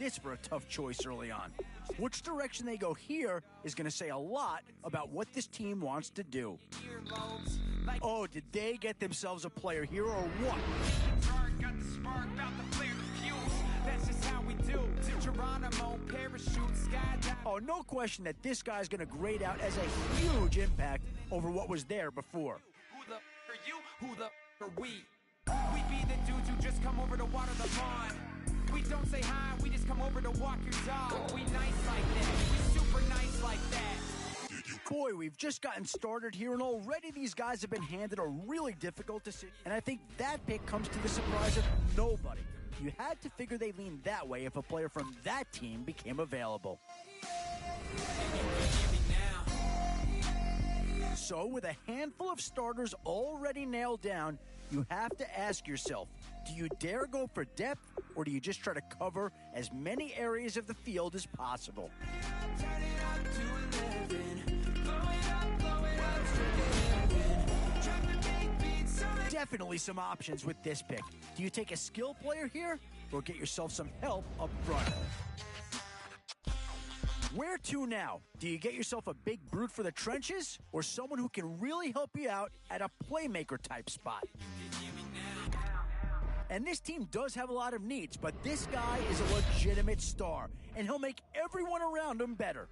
this for a tough choice early on. Which direction they go here is going to say a lot about what this team wants to do. Oh, did they get themselves a player here or what? Got the spark, about to flare the fuse. That's just how we do. To Geronimo, parachute, skydive. Oh, no question that this guy's going to grade out as a huge impact over what was there before. Who the are you? Who the are we? We be the dudes who just come over to water the lawn. We don't say hi, we just come over to walk your dog. We nice like that, we super nice like that. Boy, we've just gotten started here, and already these guys have been handed a really difficult decision. And I think that pick comes to the surprise of nobody. You had to figure they leaned that way if a player from that team became available. So, with a handful of starters already nailed down, you have to ask yourself, do you dare go for depth, or do you just try to cover as many areas of the field as possible? Definitely some options with this pick. Do you take a skill player here, or get yourself some help up front? Where to now? Do you get yourself a big brute for the trenches, or someone who can really help you out at a playmaker type spot? And this team does have a lot of needs, but this guy is a legitimate star, and he'll make everyone around him better.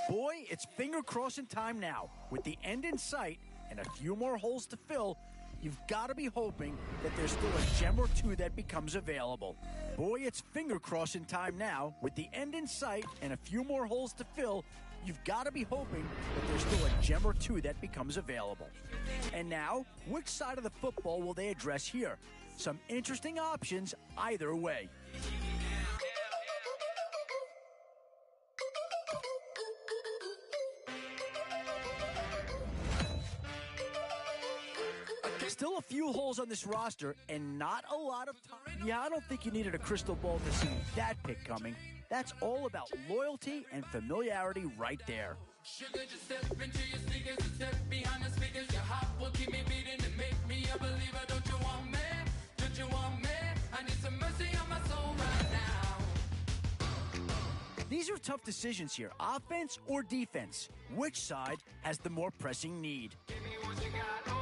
Boy, it's finger crossing time now. With the end in sight and a few more holes to fill, you've got to be hoping that there's still a gem or two that becomes available. Boy, it's finger crossing time now. With the end in sight and a few more holes to fill, you've got to be hoping that there's still a gem or two that becomes available. And now, which side of the football will they address here? Some interesting options either way. Still a few holes on this roster and not a lot of time. Yeah, I don't think you needed a crystal ball to see that pick coming. That's all about loyalty and familiarity right there. Sugar, just step into your sneakers and step behind the speakers. Your heart will keep me beating and make me a believer. Don't you want me? Don't you want me? I need some mercy on my soul right now. These are tough decisions here. Offense or defense? Which side has the more pressing need? Give me what you got.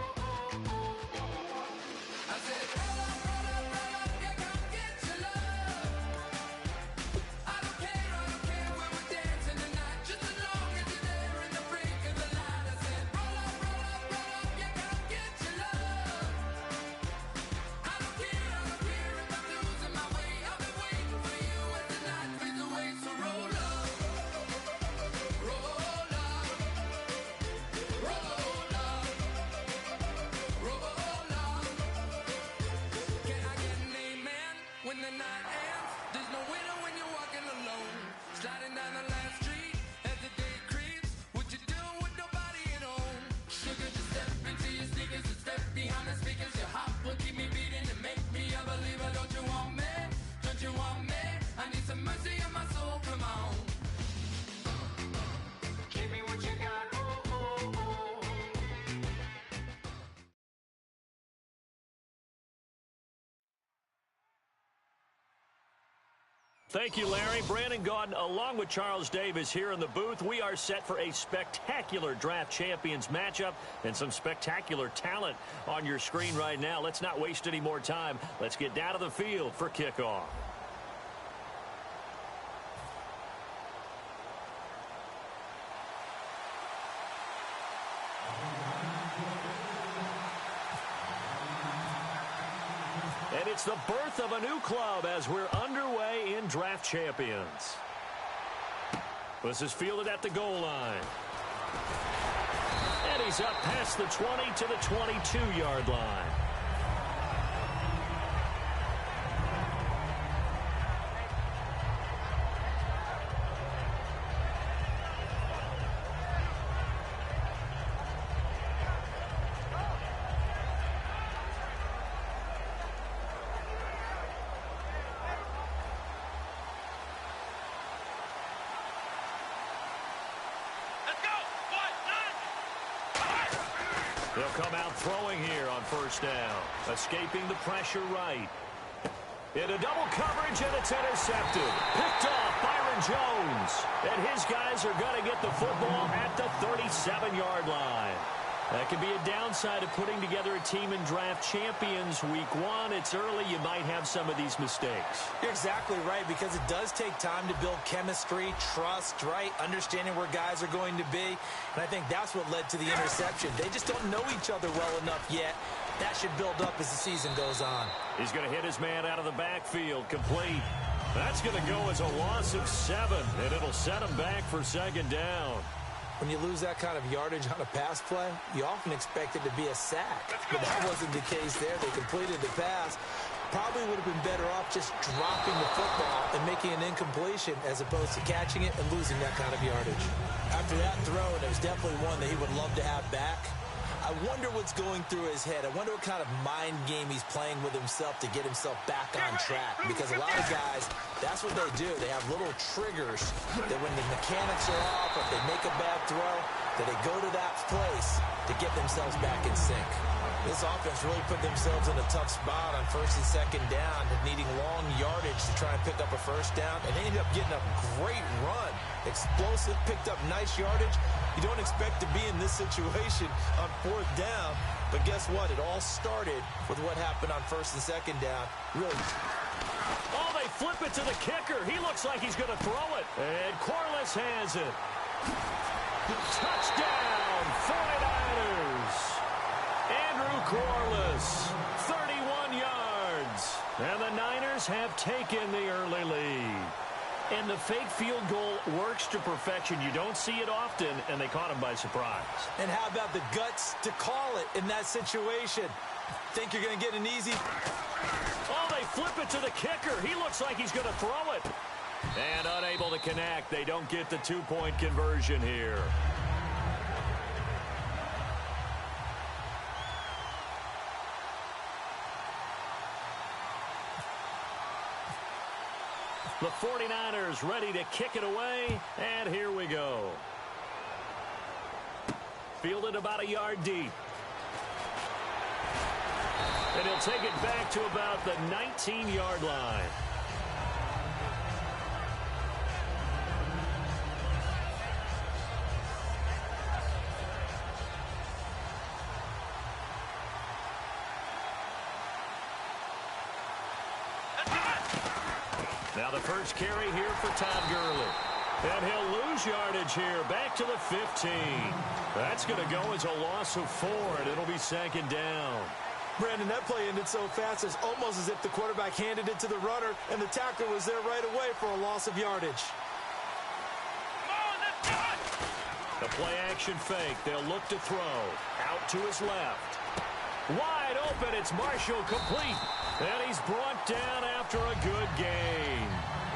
Thank you, Larry. Brandon Gaudin, along with Charles Davis here in the booth. We are set for a spectacular draft champions matchup and some spectacular talent on your screen right now. Let's not waste any more time. Let's get down to the field for kickoff. And it's the birth of a new club as we're underway in Draft Champions. This is fielded at the goal line. And he's up past the 20 to the 22-yard line. They'll come out throwing here on first down. Escaping the pressure right. Into double coverage, and it's intercepted. Picked off Byron Jones. And his guys are going to get the football at the 37-yard line. That could be a downside of putting together a team in draft champions week one. It's early. You might have some of these mistakes. You're exactly right, because it does take time to build chemistry, trust, right? Understanding where guys are going to be. And I think that's what led to the interception. They just don't know each other well enough yet. That should build up as the season goes on. He's going to hit his man out of the backfield, complete. That's going to go as a loss of 7, and it'll set him back for second down. When you lose that kind of yardage on a pass play, you often expect it to be a sack. But that wasn't the case there. They completed the pass. Probably would have been better off just dropping the football and making an incompletion as opposed to catching it and losing that kind of yardage. After that throw, it was definitely one that he would love to have back. I wonder what's going through his head. I wonder what kind of mind game he's playing with himself to get himself back on track. Because a lot of guys, that's what they do. They have little triggers that when the mechanics are off, or if they make a bad throw, that they go to that place to get themselves back in sync. This offense really put themselves in a tough spot on first and second down, needing long yardage to try and pick up a first down, and they ended up getting a great run. Explosive, picked up nice yardage. You don't expect to be in this situation on fourth down, but guess what? It all started with what happened on first and second down. Really. Oh, they flip it to the kicker. He looks like he's going to throw it. And Corliss has it. Touchdown, 49ers. Andrew Corliss, 31 yards. And the Niners have taken the early lead. And the fake field goal works to perfection. You don't see it often, and they caught him by surprise. And how about the guts to call it in that situation? Think you're going to get an easy... Oh, they flip it to the kicker. He looks like he's going to throw it. And unable to connect. They don't get the two-point conversion here. The 49ers ready to kick it away, and here we go. Fielded about a yard deep. And he'll take it back to about the 19-yard line. Now the first carry here for Todd Gurley. And he'll lose yardage here, back to the 15. That's going to go as a loss of 4, and it'll be second down. Brandon, that play ended so fast, it's almost as if the quarterback handed it to the runner, and the tackler was there right away for a loss of yardage. The play-action fake. They'll look to throw. Out to his left. Wide open. It's Marshall, complete. And he's brought down after a good gain.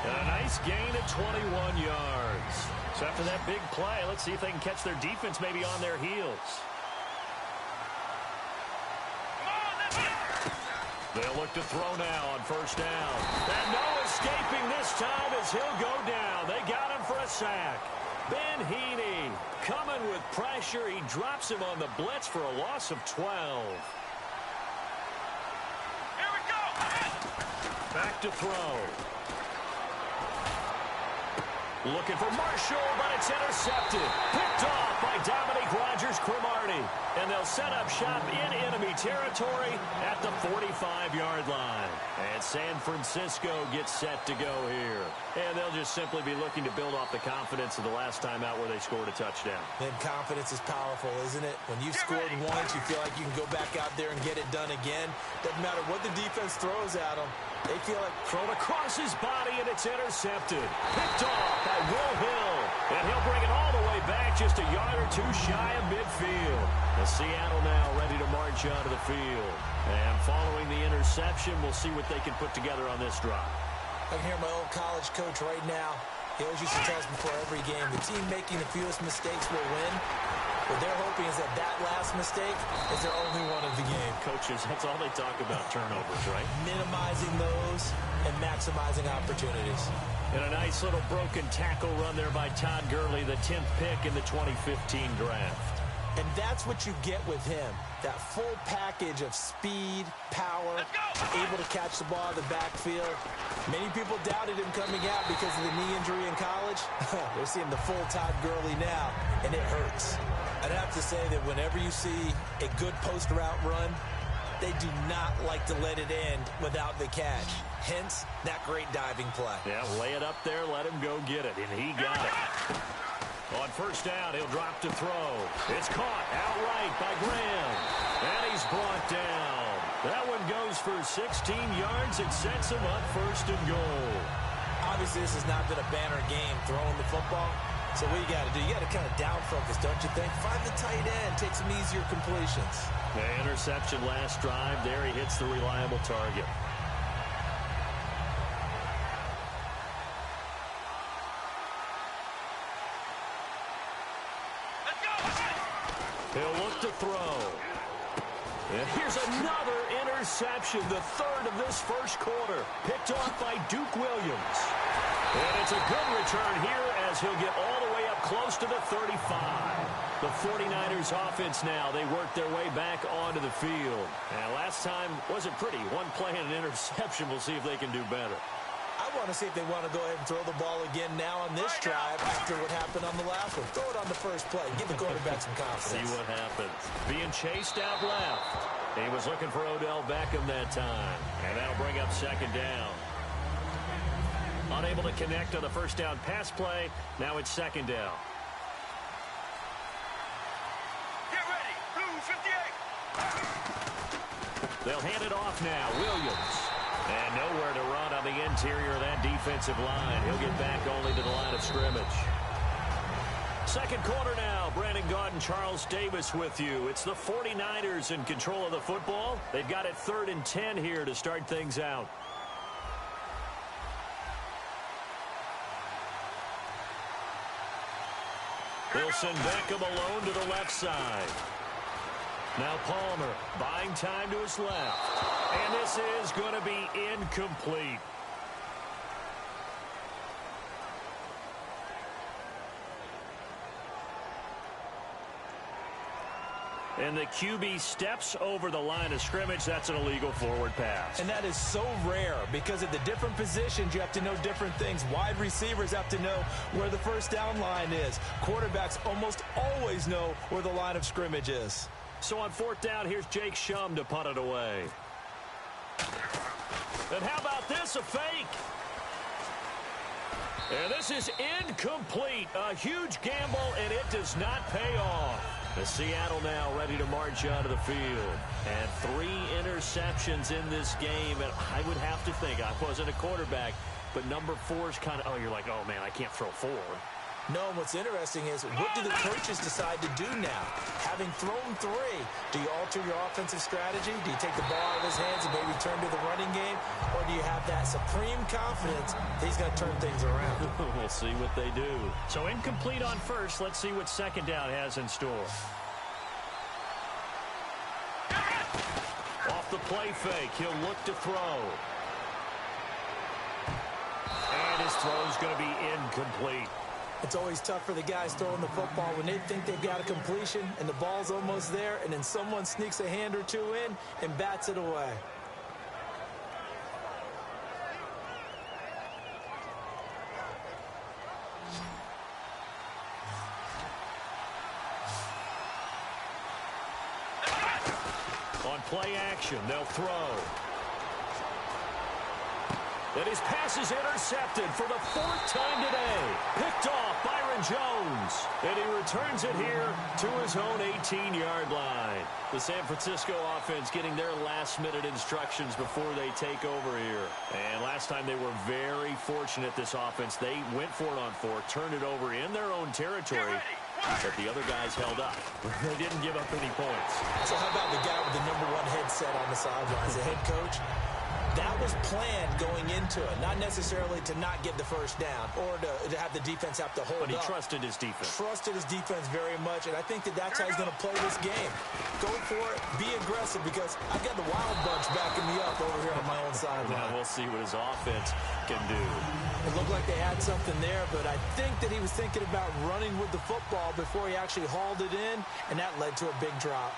And a nice gain at 21 yards. So after that big play, let's see if they can catch their defense maybe on their heels. They'll look to throw now on first down. And no escaping this time as he'll go down. They got him for a sack. Ben Heaney coming with pressure. He drops him on the blitz for a loss of 12. Here we go. Back to throw. Looking for Marshall, but it's intercepted. Picked off by Dominique Rodgers-Cromartie. And they'll set up shop in enemy territory at the 45-yard line. And San Francisco gets set to go here. And they'll just simply be looking to build off the confidence of the last time out where they scored a touchdown. And confidence is powerful, isn't it? When you've scored once, you feel like you can go back out there and get it done again. Doesn't matter what the defense throws at them. They feel like thrown across his body, and it's intercepted. Picked off by Will Hill. And he'll bring it all the way back just a yard or two shy of midfield. The Seattle now ready to march onto the field. And following the interception, we'll see what they can put together on this drive. I can hear my old college coach right now. He always used to tell us before every game, the team making the fewest mistakes will win. What they're hoping is that that last mistake is their only one of the game. Coaches, that's all they talk about, turnovers, right? Minimizing those and maximizing opportunities. And a nice little broken tackle run there by Todd Gurley, the 10th pick in the 2015 draft. And that's what you get with him, that full package of speed, power, able to catch the ball in the backfield. Many people doubted him coming out because of the knee injury in college. They're seeing the full Todd Gurley now, and it hurts. I'd have to say that whenever you see a good post route run, they do not like to let it end without the catch. Hence, that great diving play. Yeah, lay it up there, let him go get it, and he got it. On first down, he'll drop to throw. It's caught outright by Graham. And he's brought down. That one goes for 16 yards. It sets him up first and goal. Obviously, this has not been a banner game throwing the football. So what you got to do, you got to kind of down focus, don't you think? Find the tight end, take some easier completions. The interception last drive. There he hits the reliable target. He'll look to throw. And here's another interception, the third of this first quarter. Picked off by Duke Williams. And it's a good return here as he'll get all the way up close to the 35. The 49ers offense now, they work their way back onto the field. And last time wasn't pretty. One play and an interception. We'll see if they can do better. I want to see if they want to go ahead and throw the ball again now on this drive after what happened on the last one. Throw it on the first play. Give the quarterback some confidence. See what happens. Being chased out left. He was looking for Odell Beckham that time. And that'll bring up second down. Unable to connect on the first down pass play. Now it's second down. Get ready. Blue 58. They'll hand it off now. Williams. And nowhere to run on the interior of that defensive line. He'll get back only to the line of scrimmage. Second quarter now. Brandon Gaudin, Charles Davis with you. It's the 49ers in control of the football. They've got it 3rd and 10 here to start things out. They'll send Beckham alone to the left side. Now Palmer buying time to his left. And this is going to be incomplete. And the QB steps over the line of scrimmage. That's an illegal forward pass. And that is so rare because at the different positions, you have to know different things. Wide receivers have to know where the first down line is. Quarterbacks almost always know where the line of scrimmage is. So on 4th down, here's Jake Shum to punt it away. And how about this, a fake? And this is incomplete. A huge gamble, and it does not pay off. The Seattle now ready to march out of the field. And 3 interceptions in this game. And I would have to think, I wasn't a quarterback, but number 4 is kind of, oh, you're like, oh, man, I can't throw 4. No, what's interesting is what do the coaches decide to do now? Having thrown 3, do you alter your offensive strategy? Do you take the ball out of his hands and maybe turn to the running game? Or do you have that supreme confidence that he's going to turn things around? We'll see what they do. So incomplete on first. Let's see what second down has in store. Off the play fake, he'll look to throw. And his throw's going to be incomplete. It's always tough for the guys throwing the football when they think they've got a completion and the ball's almost there, and then someone sneaks a hand or 2 in and bats it away. On play action, they'll throw. And his pass is intercepted for the 4th time today. Picked off Byron Jones. And he returns it here to his own 18-yard line. The San Francisco offense getting their last-minute instructions before they take over here. And last time they were very fortunate, this offense. They went for it on 4, turned it over in their own territory. But the other guys held up. They didn't give up any points. So how about the guy with the #1 headset on the sidelines, the head coach? That was planned going into it, not necessarily to not get the first down or to have the defense have to hold up. But he trusted his defense. Trusted his defense very much, and I think that's how he's going to play this game. Go for it, be aggressive, because I've got the Wild Bunch backing me up over here on my own sideline. Now we'll see what his offense can do. It looked like they had something there, but I think that he was thinking about running with the football before he actually hauled it in, and that led to a big drop.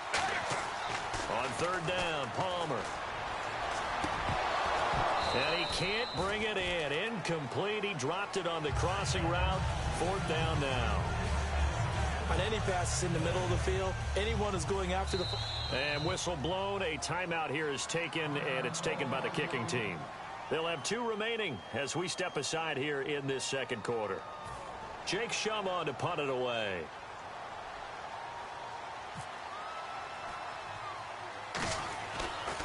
On third down, Palmer. And he can't bring it in. Incomplete. He dropped it on the crossing route. Fourth down now. On any passes in the middle of the field, anyone is going after the... And whistle blown. A timeout here is taken, and it's taken by the kicking team. They'll have 2 remaining as we step aside here in this second quarter. Jake Shum on to punt it away.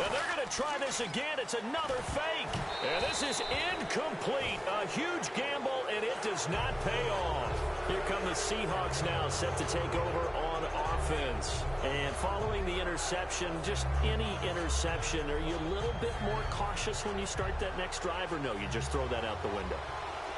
And they're going to try this again. It's another fake. And this is incomplete. A huge gamble, and it does not pay off. Here come the Seahawks now, set to take over on offense. And following the interception, just any interception, are you a little bit more cautious when you start that next drive, or no, you just throw that out the window?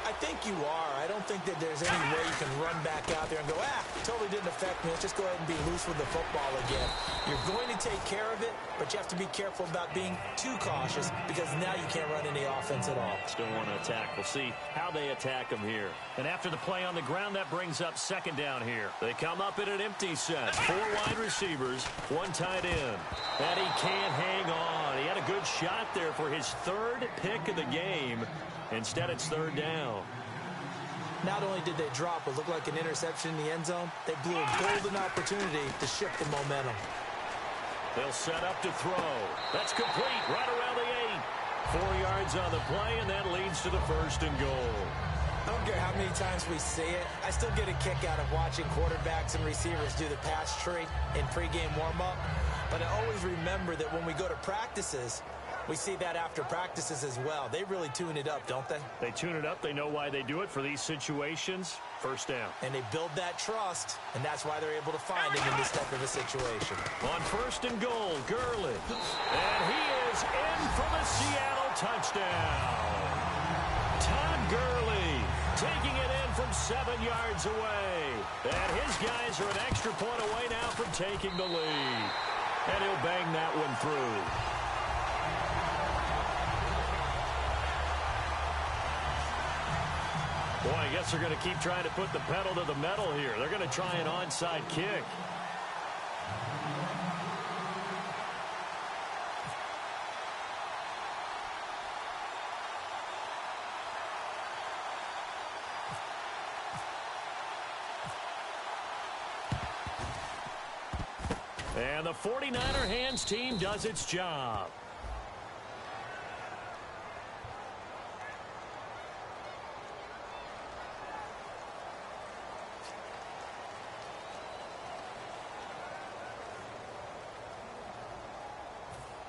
I think you are. I don't think that there's any way you can run back out there and go, totally didn't affect me. Let's just go ahead and be loose with the football again. You're going to take care of it, but you have to be careful about being too cautious, because now you can't run any offense at all. Still want to attack. We'll see how they attack them here. And after the play on the ground, that brings up second down here. They come up in an empty set. 4 wide receivers, 1 tight end. And he can't hang on. He had a good shot there for his 3rd pick of the game. Instead, it's third down. Not only did they drop what looked like an interception in the end zone, they blew a golden opportunity to shift the momentum. They'll set up to throw. That's complete right around the 8. 4 yards on the play, and that leads to the 1st and goal. I don't care how many times we see it. I still get a kick out of watching quarterbacks and receivers do the pass tree in pregame warm-up. But I always remember that when we go to practices, we see that after practices as well. They really tune it up, don't they? They tune it up. They know why they do it for these situations. First down. And they build that trust, and that's why they're able to find him in this type of a situation. On 1st and goal, Gurley. And he is in for the Seattle touchdown. Todd Gurley taking it in from 7 yards away. And his guys are an extra point away now from taking the lead. And he'll bang that one through. Boy, I guess they're going to keep trying to put the pedal to the metal here. They're going to try an onside kick. And the 49er hands team does its job.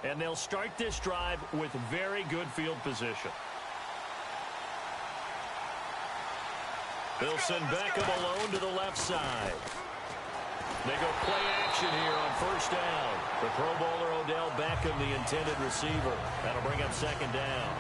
And they'll start this drive with very good field position. They'll send Beckham alone to the left side. They go play action here on 1st down. The Pro Bowler Odell Beckham, the intended receiver. That'll bring up 2nd down.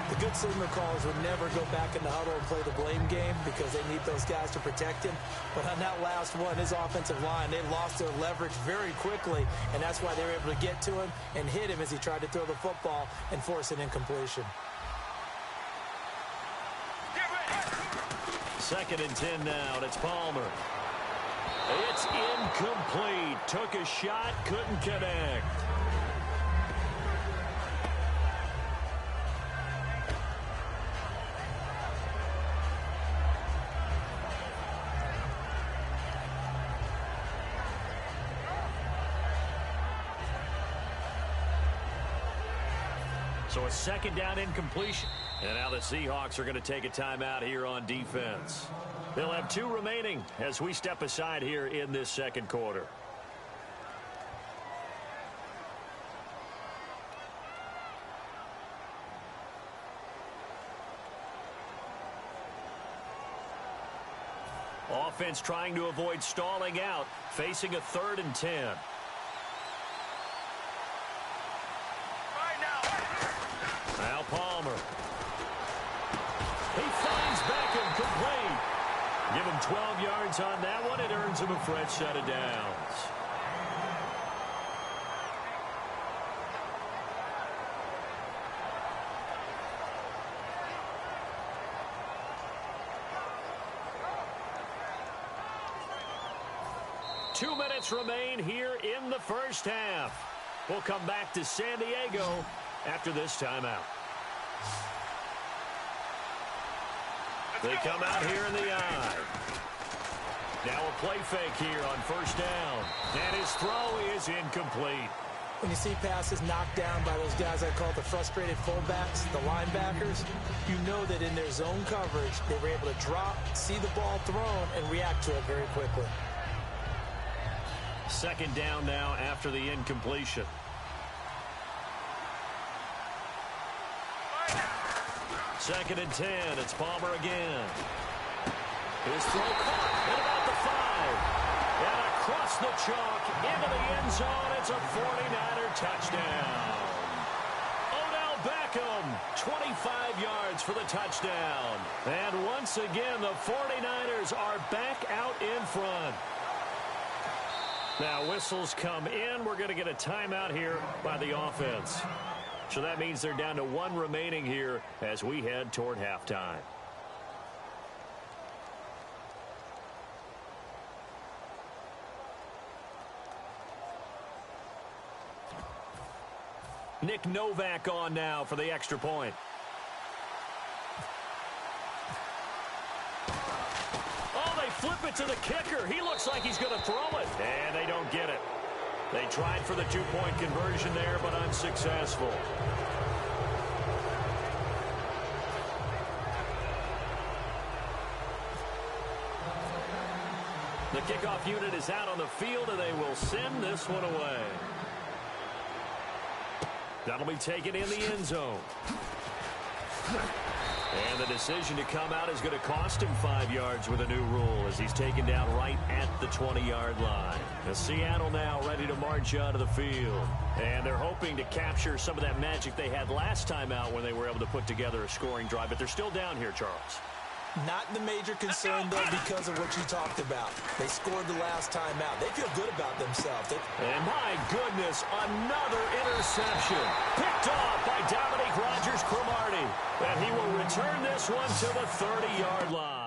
The good signal callers would never go back in the huddle and play the blame game because they need those guys to protect him. But on that last one, his offensive line, they lost their leverage very quickly, and that's why they were able to get to him and hit him as he tried to throw the football and force an incompletion. 2nd and 10 now, and it's Palmer. It's incomplete. Took a shot, couldn't connect. So a 2nd down incompletion. And now the Seahawks are going to take a timeout here on defense. They'll have 2 remaining as we step aside here in this second quarter. Offense trying to avoid stalling out, facing a 3rd and 10. Now yards on that one. It earns him a fresh set of downs. Two minutes remain here in the first half. We'll come back to San Diego after this timeout. They come out here in the eye. Now a play fake here on first down. And his throw is incomplete. When you see passes knocked down by those guys I call the frustrated fullbacks, the linebackers, you know that in their zone coverage, they were able to drop, see the ball thrown, and react to it very quickly. Second down now after the incompletion. Second and 10. It's Palmer again. His throw caught at about the 5. And across the chalk into the end zone. It's a 49er touchdown. Odell Beckham, 25 yards for the touchdown. And once again, the 49ers are back out in front. Now whistles come in. We're going to get a timeout here by the offense. So that means they're down to one remaining here as we head toward halftime. Nick Novak on now for the extra point. Oh, they flip it to the kicker. He looks like he's going to throw it. And they don't get it. They tried for the two-point conversion there, but unsuccessful. The kickoff unit is out on the field, and they will send this one away. That'll be taken in the end zone. And the decision to come out is going to cost him 5 yards with a new rule as he's taken down right at the 20-yard line. The Seattle now ready to march onto the field. And they're hoping to capture some of that magic they had last time out when they were able to put together a scoring drive. But they're still down here, Charles. Not the major concern, though, because of what you talked about. They scored the last time out. They feel good about themselves. And my goodness, another interception. Picked off by Dominique Rodgers-Cromartie. And he will return this one to the 30-yard line.